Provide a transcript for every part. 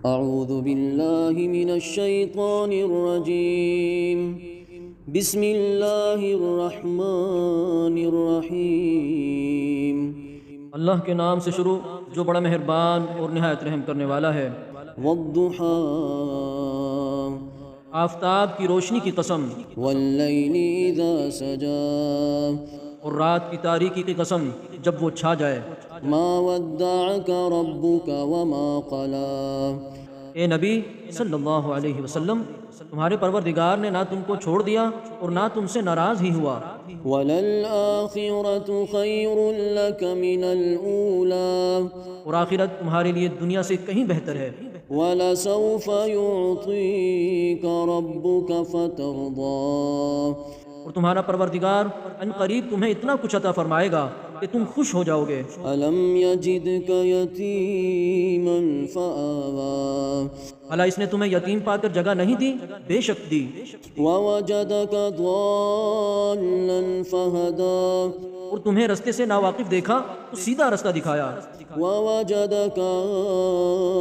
اعوذ باللہ من الشیطان الرجیم بسم اللہ الرحمن الرحیم۔ اللہ کے نام سے شروع جو بڑا مہربان اور نہایت رحم کرنے والا ہے۔ والضحی آفتاب کی روشنی کی قسم، واللیل اذا سجا اور رات کی تاریکی کی قسم جب وہ چھا جائے۔ ما ودعک ربک وما قلا، اے نبی صلی اللہ علیہ وسلم، تمہارے پروردگار نے نہ تم کو چھوڑ دیا اور نہ تم سے ناراض ہی ہوا۔ وللآخرۃ خیر لک من الاولی، اور آخرت تمہارے لیے دنیا سے کہیں بہتر ہے۔ وَلَسَوْفَ يُعْطِيكَ رَبُّكَ فَتَرْضَىٰ، اور تمہارا پروردگار ان قریب تمہیں اتنا کچھ عطا فرمائے گا کہ تم خوش ہو جاؤ گے۔ أَلَمْ يَجِدْكَ يَتِيمًا فَآوَىٰ، اللہ اس نے تمہیں یتیم پا کر جگہ نہیں دی؟ بے شک دی۔ وَوَجَدَكَ ضَالًّا فَهَدَىٰ، اور تمہیں رستے سے ناواقف دیکھا تو سیدھا رستہ دکھایا۔ وَوَجَدَكَ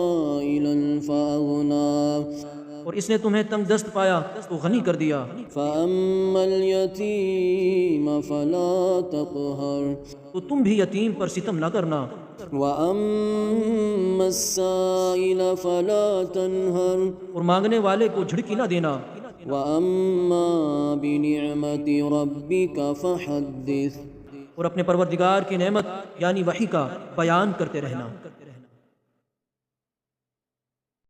عَائِلًا فَأَغْنَىٰ، اور اس نے تمہیں تنگ دست پایا تو غنی کر دیا۔ فَأَمَّا الْيَتِيمَ فَلَا تَقْهَرْ، تو تم بھی یتیم پر ستم نہ کرنا۔ وَأَمَّا السَّائِلَ فَلَا تَنْهَرْ، اور مانگنے والے کو جھڑکی نہ دینا۔ وَأَمَّا بِنِعْمَةِ رَبِّكَ فَحَدِّثْ، اور اپنے پروردگار کی نعمت یعنی وحی کا بیان کرتے رہنا۔